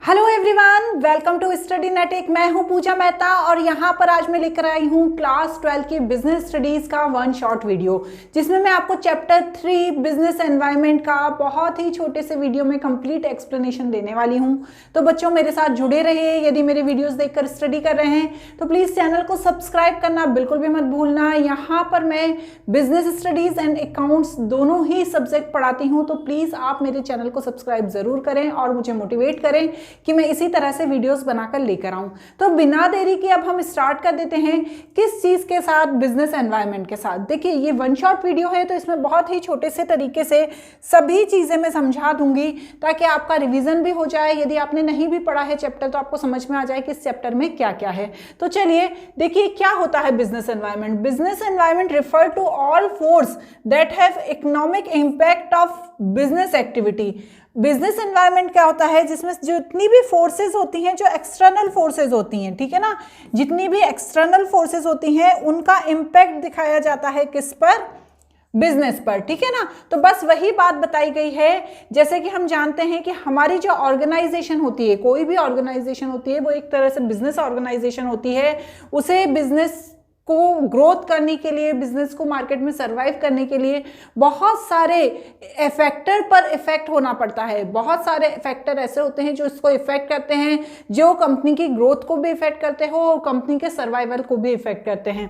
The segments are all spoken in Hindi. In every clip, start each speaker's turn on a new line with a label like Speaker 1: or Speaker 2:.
Speaker 1: Hello everyone, welcome to study netic. मैं हूं पूजा मेहता और यहां पर आज मैं लेकर आई हूं क्लास 12 की बिजनेस स्टडीज़ का वन शॉर्ट वीडियो, जिसमें मैं आपको चैप्टर 3 बिजनेस एनवायरनमेंट का बहुत ही छोटे से वीडियो में कंप्लीट एक्सप्लेनेशन देने वाली हूं। तो बच्चों मेरे साथ जुड़े रहिए। यदि मेरे वीडियोस देखकर स्टडी कर रहे हैं तो प्लीज़ चैनल को सब्सक्राइब करना बिल्कुल भी मत भूलना। यहाँ पर मैं बिजनेस स्टडीज़ एंड अकाउंट्स दोनों ही सब्जेक्ट पढ़ाती हूँ, तो प्लीज़ आप मेरे चैनल को सब्सक्राइब ज़रूर करें और मुझे मोटिवेट करें कि मैं इसी तरह से वीडियोस बनाकर लेकर आऊं। तो बिना देरी के अब हम स्टार्ट कर देते हैं किस चीज़ के साथ, बिजनेस एनवायरनमेंट के साथ। देखिए ये वन शॉट वीडियो है, तो इसमें बहुत ही छोटे से तरीके से सभी चीज़ें मैं समझा दूंगी ताकि आपका रिवीजन भी हो जाए। यदि आपने नहीं भी पढ़ा है चैप्टर तो आपको समझ में आ जाए कि इस चैप्टर में क्या क्या है। तो चलिए देखिए क्या होता है business environment. Business environment refer to all force that have economic impact of business activity. Business environment क्या होता है, जिसमें जितनी भी फोर्सेस होती हैं, जो एक्सटर्नल फोर्सेस होती हैं, ठीक है ना, जितनी भी एक्सटर्नल फोर्सेस होती हैं उनका इम्पैक्ट दिखाया जाता है किस पर, बिजनेस पर, ठीक है ना। तो बस वही बात बताई गई है। जैसे कि हम जानते हैं कि हमारी जो ऑर्गेनाइजेशन होती है, कोई भी ऑर्गेनाइजेशन होती है, वो एक तरह से बिजनेस ऑर्गेनाइजेशन होती है। उसे बिजनेस को ग्रोथ करने के लिए, बिजनेस को मार्केट में सरवाइव करने के लिए बहुत सारे फैक्टर पर इफेक्ट होना पड़ता है। बहुत सारे फैक्टर ऐसे होते हैं जो इसको इफेक्ट करते हैं, जो कंपनी की ग्रोथ को भी इफेक्ट करते हो और कंपनी के सर्वाइवल को भी इफेक्ट करते हैं।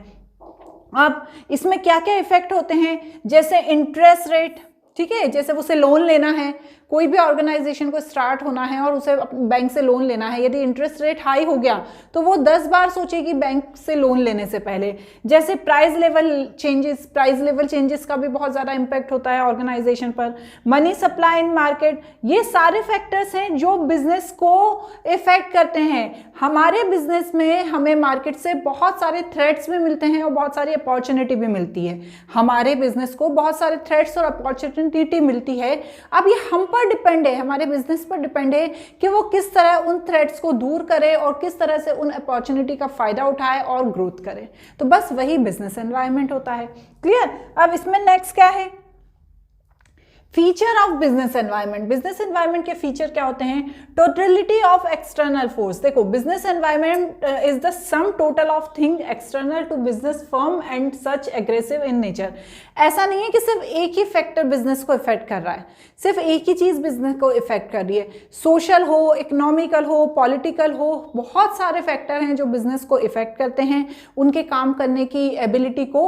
Speaker 1: अब इसमें क्या क्या इफेक्ट होते हैं, जैसे इंटरेस्ट रेट, ठीक है, जैसे उसे लोन लेना है, कोई भी ऑर्गेनाइजेशन को स्टार्ट होना है और उसे बैंक से लोन लेना है। यदि इंटरेस्ट रेट हाई हो गया तो वो 10 बार सोचेगी बैंक से लोन लेने से पहले। जैसे प्राइस लेवल चेंजेस का भी बहुत ज़्यादा इम्पैक्ट होता है ऑर्गेनाइजेशन पर। मनी सप्लाई इन मार्केट, ये सारे फैक्टर्स हैं जो बिजनेस को इफेक्ट करते हैं। हमारे बिजनेस में हमें मार्केट से बहुत सारे थ्रेट्स भी मिलते हैं और बहुत सारी अपॉर्चुनिटी भी मिलती है। हमारे बिजनेस को बहुत सारे थ्रेट्स और अपॉर्चुनिटी मिलती है। अब ये हम पर डिपेंड है, हमारे बिजनेस पर डिपेंड है कि वो किस तरह उन थ्रेट्स को दूर करे और किस तरह से उन अपॉर्चुनिटी का फायदा उठाए और ग्रोथ करे। तो बस वही बिजनेस एनवायरनमेंट होता है। क्लियर। अब इसमें नेक्स्ट क्या है, feature of business environment. Business environment के फीचर क्या होते हैं, टोटलिटी ऑफ एक्सटर्नल फोर्स। देखो business environment is the sum total of thing external to business firm and such aggressive in nature. ऐसा नहीं है कि सिर्फ एक ही फैक्टर बिजनेस को इफेक्ट कर रहा है, सिर्फ एक ही चीज बिजनेस को इफेक्ट कर रही है। सोशल हो, इकोनॉमिकल हो, पॉलिटिकल हो, बहुत सारे फैक्टर हैं जो बिजनेस को इफेक्ट करते हैं, उनके काम करने की एबिलिटी को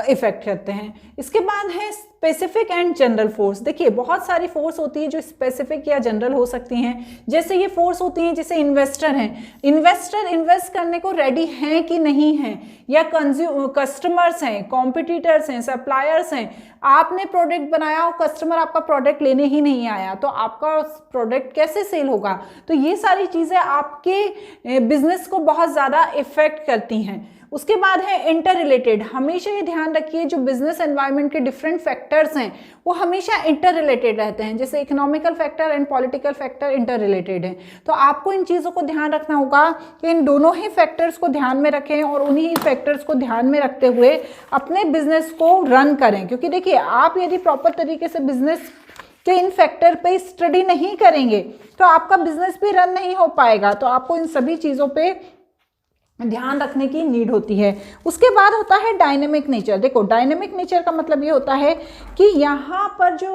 Speaker 1: इफेक्ट करते हैं। इसके बाद है स्पेसिफिक एंड जनरल फोर्स। देखिए बहुत सारी फोर्स होती है जो स्पेसिफिक या जनरल हो सकती हैं। जैसे ये फोर्स होती हैं, जैसे इन्वेस्टर हैं, इन्वेस्टर इन्वेस्ट करने को रेडी हैं कि नहीं हैं, या कस्टमर्स हैं, कॉम्पिटिटर्स हैं, सप्लायर्स हैं। आपने प्रोडक्ट बनाया और कस्टमर आपका प्रोडक्ट लेने ही नहीं आया तो आपका प्रोडक्ट कैसे सेल होगा। तो ये सारी चीज़ें आपके बिजनेस को बहुत ज़्यादा इफेक्ट करती हैं। उसके बाद है इंटर रिलेटेड। हमेशा ये ध्यान रखिए जो बिजनेस एनवायरनमेंट के डिफरेंट फैक्टर्स हैं वो हमेशा इंटर रिलेटेड रहते हैं। जैसे economical factor and political factor inter related है, तो आपको इन चीज़ों को ध्यान रखना होगा कि इन दोनों ही फैक्टर्स को ध्यान में रखें और उन्हीं फैक्टर्स को ध्यान में रखते हुए अपने बिजनेस को रन करें। क्योंकि देखिए आप यदि प्रॉपर तरीके से बिजनेस के इन फैक्टर पे स्टडी नहीं करेंगे तो आपका बिजनेस भी रन नहीं हो पाएगा। तो आपको इन सभी चीज़ों पे ध्यान रखने की नीड होती है। उसके बाद होता है डायनेमिक नेचर। देखो डायनेमिक नेचर का मतलब ये होता है कि यहाँ पर जो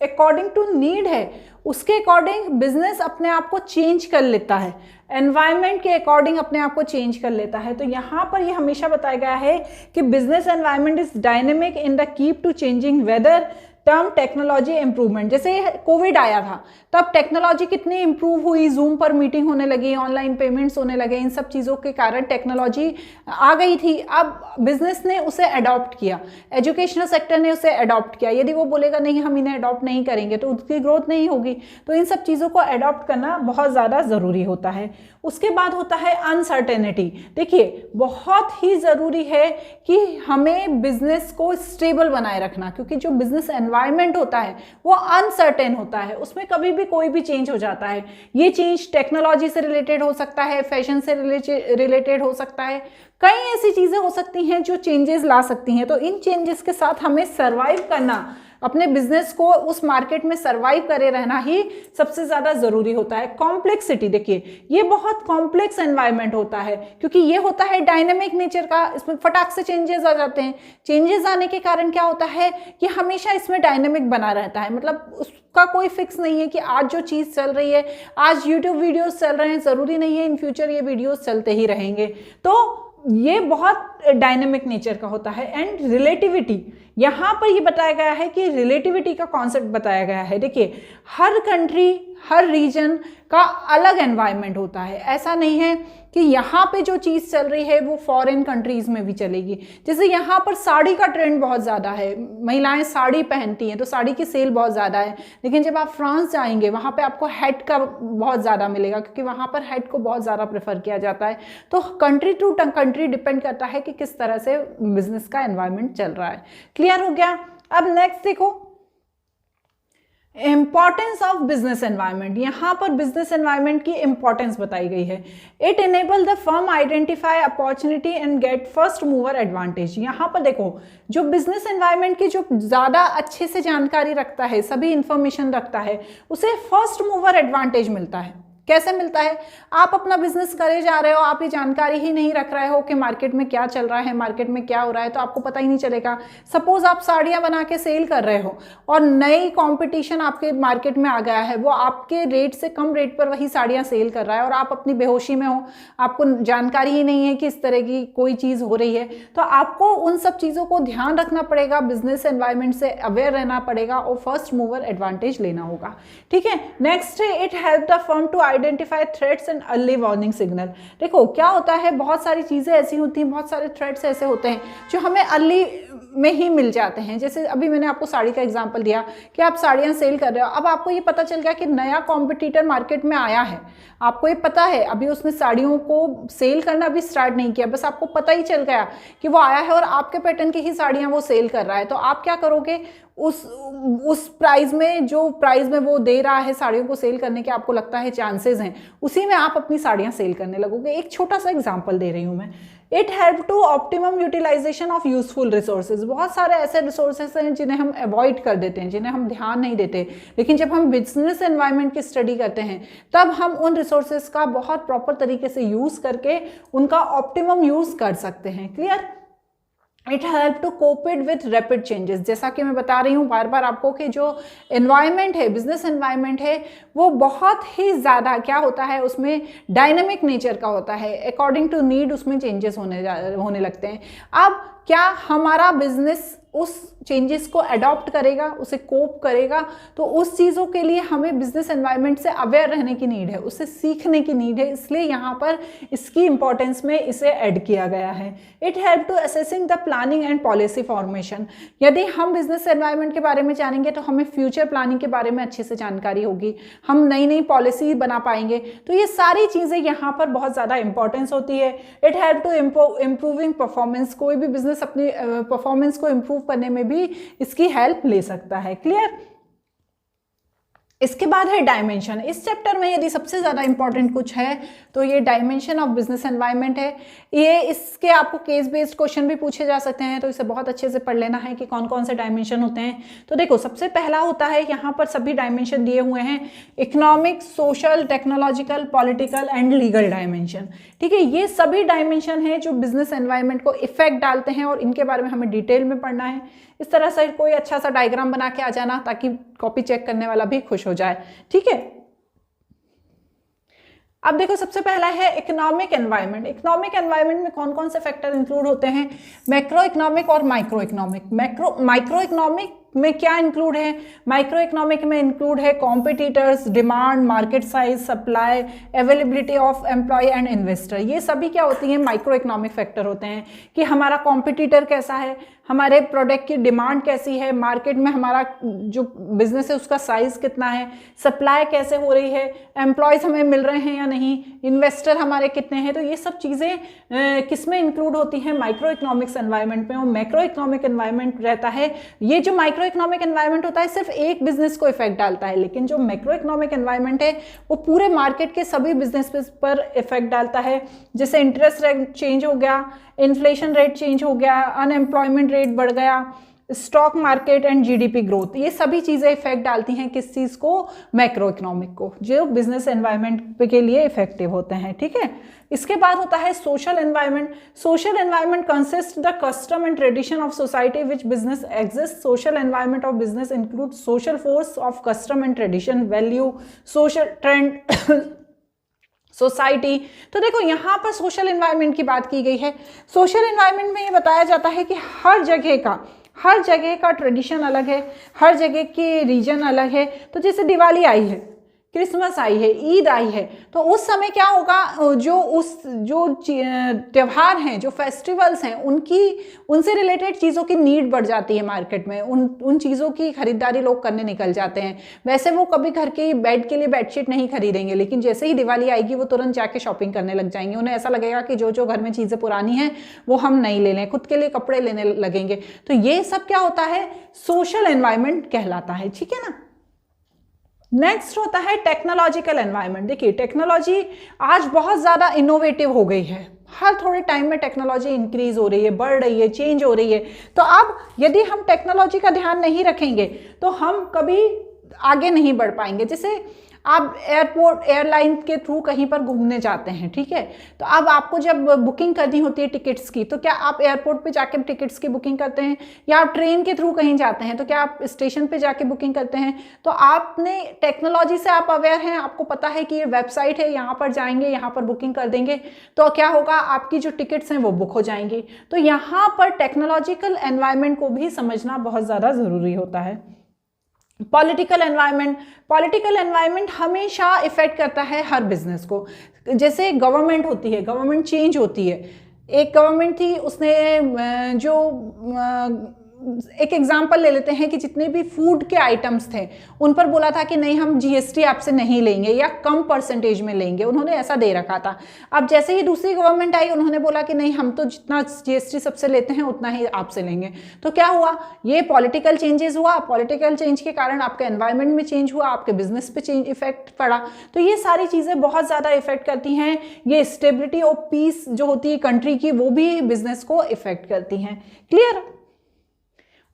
Speaker 1: अकॉर्डिंग टू नीड है उसके अकॉर्डिंग बिजनेस अपने आप को चेंज कर लेता है, एनवायरनमेंट के अकॉर्डिंग अपने आप को चेंज कर लेता है। तो यहाँ पर ये हमेशा बताया गया है कि business environment is dynamic in the keep to changing weather term technology improvement. जैसे कोविड आया था तब टेक्नोलॉजी कितनी इंप्रूव हुई, जूम पर मीटिंग होने लगी, ऑनलाइन पेमेंट्स होने लगे, इन सब चीज़ों के कारण टेक्नोलॉजी आ गई थी। अब बिजनेस ने उसे अडॉप्ट किया, एजुकेशनल सेक्टर ने उसे अडॉप्ट किया। यदि वो बोलेगा नहीं हम इन्हें अडॉप्ट नहीं करेंगे तो उसकी ग्रोथ नहीं होगी। तो इन सब चीज़ों को अडॉप्ट करना बहुत ज़्यादा ज़रूरी होता है। उसके बाद होता है अनसर्टेनिटी। देखिए बहुत ही ज़रूरी है कि हमें बिजनेस को स्टेबल बनाए रखना, क्योंकि जो बिजनेस एनवायरनमेंट होता है वो अनसर्टेन होता है, उसमें कभी भी कोई भी चेंज हो जाता है। ये चेंज टेक्नोलॉजी से रिलेटेड हो सकता है, फैशन से रिलेटेड हो सकता है, कई ऐसी चीज़ें हो सकती हैं जो चेंजेस ला सकती हैं। तो इन चेंजेस के साथ हमें सर्वाइव करना अपने बिजनेस को उस मार्केट में सर्वाइव करे रहना ही सबसे ज़्यादा ज़रूरी होता है। कॉम्प्लेक्सिटी, देखिए ये बहुत कॉम्प्लेक्स एनवायरनमेंट होता है क्योंकि ये होता है डायनेमिक नेचर का, इसमें फटाक से चेंजेस आ जाते हैं। चेंजेस आने के कारण क्या होता है कि हमेशा इसमें डायनेमिक बना रहता है, मतलब उसका कोई फिक्स नहीं है कि आज जो चीज़ चल रही है, आज यूट्यूब वीडियोस चल रहे हैं, ज़रूरी नहीं है इन फ्यूचर ये वीडियोस चलते ही रहेंगे। तो ये बहुत डायनेमिक नेचर का होता है। एंड रिलेटिविटी, यहाँ पर ये बताया गया है कि रिलेटिविटी का कॉन्सेप्ट बताया गया है। देखिए हर कंट्री, हर रीजन का अलग एनवायरनमेंट होता है। ऐसा नहीं है कि यहाँ पे जो चीज़ चल रही है वो फॉरेन कंट्रीज़ में भी चलेगी। जैसे यहाँ पर साड़ी का ट्रेंड बहुत ज़्यादा है, महिलाएं साड़ी पहनती हैं तो साड़ी की सेल बहुत ज़्यादा है। लेकिन जब आप फ्रांस जाएंगे वहाँ पे आपको हैट का बहुत ज़्यादा मिलेगा क्योंकि वहाँ पर हैट को बहुत ज़्यादा प्रेफर किया जाता है। तो कंट्री टू कंट्री डिपेंड करता है कि किस तरह से बिजनेस का एनवायरनमेंट चल रहा है। क्लियर हो गया? अब नेक्स्ट देखो, इंपॉर्टेंस ऑफ बिजनेस एनवायरनमेंट। यहाँ पर बिजनेस एनवायरनमेंट की इंपॉर्टेंस बताई गई है। It enable the firm identify opportunity and get first mover advantage. यहाँ पर देखो जो बिजनेस एनवायरनमेंट की जो ज़्यादा अच्छे से जानकारी रखता है, सभी इंफॉर्मेशन रखता है, उसे फर्स्ट मूवर एडवांटेज मिलता है। कैसे मिलता है? आप अपना बिजनेस करे जा रहे हो, आप ये जानकारी ही नहीं रख रहे हो कि मार्केट में क्या चल रहा है, मार्केट में क्या हो रहा है, तो आपको पता ही नहीं चलेगा। सपोज आप साड़ियाँ बना के सेल कर रहे हो और नई कंपटीशन आपके मार्केट में आ गया है, वो आपके रेट से कम रेट पर वही साड़ियाँ सेल कर रहा है और आप अपनी बेहोशी में हो, आपको जानकारी ही नहीं है कि इस तरह की कोई चीज़ हो रही है। तो आपको उन सब चीज़ों को ध्यान रखना पड़ेगा, बिजनेस एनवायरनमेंट से अवेयर रहना पड़ेगा और फर्स्ट मूवर एडवांटेज लेना होगा। ठीक है, नेक्स्ट है it help the firm to identify threats and early warning signal. देखो क्या होता है, बहुत सारी चीज़ें ऐसी होती हैं, बहुत सारे थ्रेट्स ऐसे होते हैं जो हमें अर्ली में ही मिल जाते हैं। जैसे अभी मैंने आपको साड़ी का एग्जांपल दिया कि आप साड़ियाँ सेल कर रहे हो, अब आपको ये पता चल गया कि नया कॉम्पिटिटर मार्केट में आया है, आपको ये पता है, अभी उसने साड़ियों को सेल करना भी स्टार्ट नहीं किया, बस आपको पता ही चल गया कि वो आया है और आपके पैटर्न की ही साड़ियाँ वो सेल कर रहा है। तो आप क्या करोगे, उस प्राइस में, जो प्राइस में वो दे रहा है साड़ियों को सेल करने के आपको लगता है चांसेस हैं, उसी में आप अपनी साड़ियाँ सेल करने लगोगे। एक छोटा सा एग्जांपल दे रही हूँ मैं। It help to optimum utilization of useful resources. बहुत सारे ऐसे रिसोर्सेज हैं जिन्हें हम अवॉइड कर देते हैं, जिन्हें हम ध्यान नहीं देते, लेकिन जब हम बिजनेस एनवायरनमेंट की स्टडी करते हैं तब हम उन रिसोर्सेज का बहुत प्रॉपर तरीके से यूज़ करके उनका ऑप्टिमम यूज़ कर सकते हैं। Clear? It help to cope it with rapid changes. जैसा कि मैं बता रही हूँ बार बार आपको कि जो एनवायरनमेंट है, बिजनेस एनवायरनमेंट है, वो बहुत ही ज़्यादा क्या होता है, उसमें डायनेमिक नेचर का होता है। अकॉर्डिंग टू नीड उसमें चेंजेस होने लगते हैं। अब क्या हमारा बिजनेस उस चेंजेस को अडॉप्ट करेगा, उसे कोप करेगा, तो उस चीज़ों के लिए हमें बिजनेस एनवायरनमेंट से अवेयर रहने की नीड है, उससे सीखने की नीड है। इसलिए यहाँ पर इसकी इंपॉर्टेंस में इसे ऐड किया गया है। It help to assessing the planning and policy formation. यदि हम बिजनेस एनवायरनमेंट के बारे में जानेंगे तो हमें फ्यूचर प्लानिंग के बारे में अच्छे से जानकारी होगी, हम नई नई पॉलिसी बना पाएंगे। तो ये सारी चीज़ें यहाँ पर बहुत ज़्यादा इंपॉर्टेंस होती है। It help to improving performance. कोई भी बिजनेस अपनी परफॉर्मेंस को इम्प्रूव करने में भी इसकी हेल्प ले सकता है। क्लियर? इसके बाद है डायमेंशन। इस चैप्टर में यदि सबसे ज़्यादा इंपॉर्टेंट कुछ है तो ये डायमेंशन ऑफ बिजनेस एनवायरनमेंट है। ये इसके आपको केस बेस्ड क्वेश्चन भी पूछे जा सकते हैं, तो इसे बहुत अच्छे से पढ़ लेना है कि कौन कौन से डायमेंशन होते हैं। तो देखो सबसे पहला होता है, यहाँ पर सभी डायमेंशन दिए हुए हैं, economic, social, technological, political and legal dimension. ठीक है, ये सभी डायमेंशन हैं जो बिजनेस एनवायरनमेंट को इफेक्ट डालते हैं और इनके बारे में हमें डिटेल में पढ़ना है। इस तरह से कोई अच्छा सा डायग्राम बना के आ जाना ताकि कॉपी चेक करने वाला भी खुश हो जाए। ठीक है, अब देखो सबसे पहला है इकोनॉमिक एनवायरनमेंट। इकोनॉमिक एनवायरनमेंट में कौन कौन से फैक्टर इंक्लूड होते हैं? मैक्रो इकोनॉमिक और माइक्रो इकोनॉमिक। माइक्रो इकोनॉमिक में क्या इंक्लूड है? माइक्रो इकोनॉमिक में इंक्लूड है competitors, demand, market size, supply, availability of employ and investor. ये सभी क्या होती हैं? माइक्रो इकोनॉमिक फैक्टर होते हैं कि हमारा कॉम्पिटिटर कैसा है, हमारे प्रोडक्ट की डिमांड कैसी है, मार्केट में हमारा जो बिजनेस है उसका साइज कितना है, सप्लाई कैसे हो रही है, एम्प्लॉयज़ हमें मिल रहे हैं या नहीं, इन्वेस्टर हमारे कितने हैं। तो ये सब चीज़ें किस में इंक्लूड होती हैं? माइक्रो इकोनॉमिक्स एनवायरनमेंट में। और मैक्रो इकोनॉमिक एनवायरनमेंट रहता है, ये जो माइक्रो इकोनॉमिक एनवायरनमेंट होता है सिर्फ एक बिजनेस को इफेक्ट डालता है, लेकिन जो मैक्रो इकोनॉमिक एनवायरनमेंट है वो पूरे मार्केट के सभी बिजनेस पर इफेक्ट डालता है। जैसे इंटरेस्ट रेट चेंज हो गया, इन्फ्लेशन रेट चेंज हो गया, अनएम्प्लॉयमेंट रेट बढ़ गया, stock market and GDP growth, ये सभी चीज़ें इफेक्ट डालती हैं किस चीज़ को, मैक्रो इकोनॉमिक को, जो बिजनेस एनवायरनमेंट के लिए इफेक्टिव होते हैं। ठीक है, इसके बाद होता है social environment. Social environment consist the custom and tradition of society which business exist. Social environment of business include social force of custom and tradition, value, social trend, society. तो देखो यहाँ पर सोशल एनवायरनमेंट की बात की गई है। सोशल एनवायरनमेंट में ये बताया जाता है कि हर जगह का ट्रेडिशन अलग है, हर जगह के रीजन अलग है। तो जैसे दिवाली आई है, क्रिसमस आई है, ईद आई है, तो उस समय क्या होगा, जो त्यौहार हैं, जो फेस्टिवल्स हैं, उनसे रिलेटेड चीज़ों की नीड बढ़ जाती है मार्केट में, उन चीज़ों की खरीदारी लोग करने निकल जाते हैं। वैसे वो कभी घर के बेड के लिए बेडशीट नहीं खरीदेंगे, लेकिन जैसे ही दिवाली आएगी वो तुरंत जाके शॉपिंग करने लग जाएंगे। उन्हें ऐसा लगेगा कि जो घर में चीज़ें पुरानी हैं वो हम नहीं ले लें, खुद के लिए कपड़े लेने लगेंगे। तो ये सब क्या होता है, सोशल एनवायरनमेंट कहलाता है। ठीक है ना। नेक्स्ट होता है टेक्नोलॉजिकल एनवायरनमेंट। देखिए टेक्नोलॉजी आज बहुत ज़्यादा इनोवेटिव हो गई है, हर थोड़े टाइम में टेक्नोलॉजी इंक्रीज हो रही है, बढ़ रही है, चेंज हो रही है। तो अब यदि हम टेक्नोलॉजी का ध्यान नहीं रखेंगे तो हम कभी आगे नहीं बढ़ पाएंगे। जैसे आप एयरलाइन के थ्रू कहीं पर घूमने जाते हैं, ठीक है, तो अब आपको जब बुकिंग करनी होती है टिकट्स की, तो क्या आप एयरपोर्ट पे जाके टिकट्स की बुकिंग करते हैं, या आप ट्रेन के थ्रू कहीं जाते हैं तो क्या आप स्टेशन पे जाके बुकिंग करते हैं? तो आपने टेक्नोलॉजी से आप अवेयर हैं, आपको पता है कि ये वेबसाइट है, यहाँ पर जाएंगे, यहाँ पर बुकिंग कर देंगे, तो क्या होगा, आपकी जो टिकट्स हैं वो बुक हो जाएंगी। तो यहाँ पर टेक्नोलॉजिकल एनवायरनमेंट को भी समझना बहुत ज़्यादा ज़रूरी होता है। पॉलिटिकल एनवायरनमेंट हमेशा इफेक्ट करता है हर बिजनेस को। जैसे गवर्नमेंट होती है, गवर्नमेंट चेंज होती है। एक गवर्नमेंट थी, उसने जो एक एग्जांपल ले लेते हैं कि जितने भी फूड के आइटम्स थे उन पर बोला था कि नहीं, हम जीएसटी आपसे नहीं लेंगे या कम परसेंटेज में लेंगे, उन्होंने ऐसा दे रखा था। अब जैसे ही दूसरी गवर्नमेंट आई, उन्होंने बोला कि नहीं, हम तो जितना जीएसटी सबसे लेते हैं उतना ही आपसे लेंगे। तो क्या हुआ, ये पॉलिटिकल चेंजेस हुआ, पॉलिटिकल चेंज के कारण आपके एनवायरनमेंट में चेंज हुआ, आपके बिजनेस पे चेंज इफेक्ट पड़ा। तो ये सारी चीज़ें बहुत ज़्यादा इफेक्ट करती हैं। ये स्टेबिलिटी और पीस जो होती है कंट्री की, वो भी बिजनेस को इफेक्ट करती हैं। क्लियर।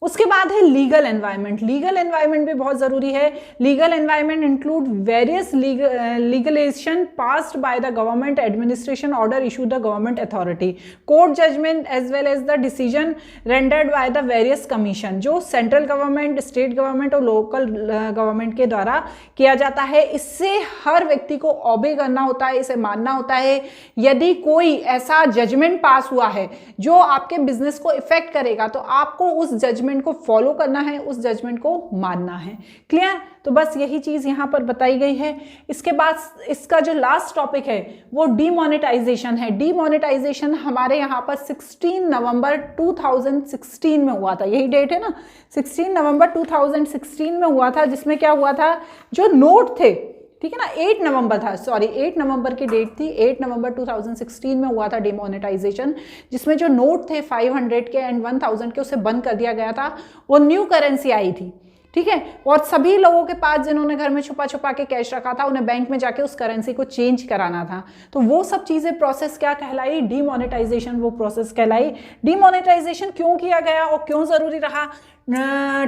Speaker 1: उसके बाद है लीगल एनवायरनमेंट। लीगल एनवायरनमेंट भी बहुत ज़रूरी है। Legal environment include various legislation passed by the government, administration order issue the government authority, court judgement as well as the decision rendered by the various commission, जो सेंट्रल गवर्नमेंट, स्टेट गवर्नमेंट और लोकल गवर्नमेंट के द्वारा किया जाता है। इससे हर व्यक्ति को ऑबे करना होता है, इसे मानना होता है। यदि कोई ऐसा जजमेंट पास हुआ है जो आपके बिजनेस को इफेक्ट करेगा, तो आपको उस जजमेंट को फॉलो करना है, उस जजमेंट को मानना है। क्लियर। तो बस यही चीज यहां पर बताई गई है। इसके बाद इसका जो लास्ट टॉपिक है वो डीमोनेटाइजेशन है। डीमोनेटाइजेशन हमारे यहाँ पर 16 नवंबर 2016 में हुआ था, यही डेट है ना, 16 नवंबर 2016 में हुआ था, जिसमें क्या हुआ था, जो नोट थे, ठीक है ना, 8 नवंबर था, सॉरी 8 नवंबर की डेट थी, 8 नवंबर 2016 में हुआ था डिमोनेटाइजेशन, जिसमें जो नोट थे 500 के एंड 1000 के, उसे बंद कर दिया गया था। वो न्यू करेंसी आई थी, ठीक है, और सभी लोगों के पास जिन्होंने घर में छुपा छुपा के कैश रखा था, उन्हें बैंक में जाके उस करेंसी को चेंज कराना था। तो वो सब चीज़ें प्रोसेस क्या कहलाई, डीमोनेटाइजेशन वो प्रोसेस कहलाई। डीमोनेटाइजेशन क्यों किया गया और क्यों ज़रूरी रहा?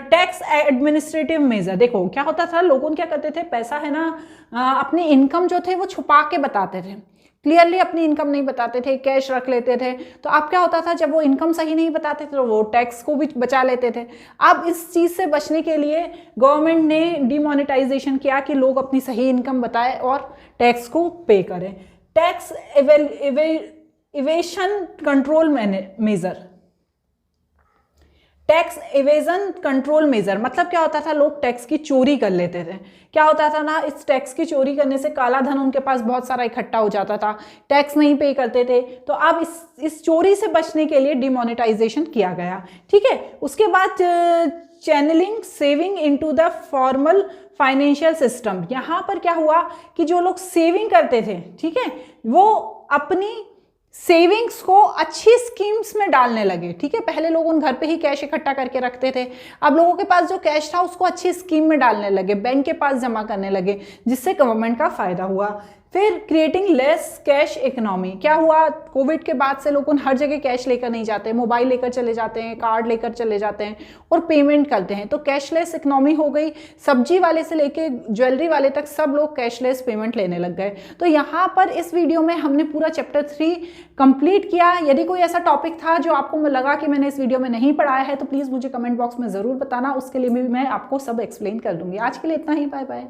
Speaker 1: Tax administrative measure. देखो क्या होता था, लोगों क्या करते थे, पैसा है ना, अपनी इनकम जो थे वो छुपा के बताते थे, क्लियरली अपनी इनकम नहीं बताते थे, कैश रख लेते थे। तो अब क्या होता था, जब वो इनकम सही नहीं बताते थे तो वो टैक्स को भी बचा लेते थे। अब इस चीज़ से बचने के लिए गवर्नमेंट ने डीमोनेटाइजेशन किया कि लोग अपनी सही इनकम बताएं और टैक्स को पे करें। Tax evasion control measure, tax evasion control measure मतलब क्या होता था, लोग टैक्स की चोरी कर लेते थे। क्या होता था ना, इस टैक्स की चोरी करने से काला धन उनके पास बहुत सारा इकट्ठा हो जाता था, टैक्स नहीं पे करते थे। तो अब इस चोरी से बचने के लिए डिमोनेटाइजेशन किया गया, ठीक है। उसके बाद channelling saving into the formal financial system. यहाँ पर क्या हुआ कि जो लोग सेविंग करते थे, ठीक है, वो अपनी सेविंग्स को अच्छी स्कीम्स में डालने लगे, ठीक है। पहले लोग उन घर पे ही कैश इकट्ठा करके रखते थे, अब लोगों के पास जो कैश था उसको अच्छी स्कीम में डालने लगे, बैंक के पास जमा करने लगे, जिससे गवर्नमेंट का फायदा हुआ। फिर क्रिएटिंग लेस कैश इकोनॉमी। क्या हुआ, कोविड के बाद से लोग हर जगह कैश लेकर नहीं जाते, मोबाइल लेकर चले जाते हैं, कार्ड लेकर चले जाते हैं और पेमेंट करते हैं, तो कैशलेस इकोनॉमी हो गई। सब्जी वाले से लेके ज्वेलरी वाले तक सब लोग कैशलेस पेमेंट लेने लग गए। तो यहाँ पर इस वीडियो में हमने पूरा चैप्टर 3 कंप्लीट किया। यदि कोई ऐसा टॉपिक था जो आपको लगा कि मैंने इस वीडियो में नहीं पढ़ाया है तो प्लीज़ मुझे कमेंट बॉक्स में ज़रूर बताना, उसके लिए भी मैं आपको सब एक्सप्लेन कर दूंगी। आज के लिए इतना ही, बाय बाय।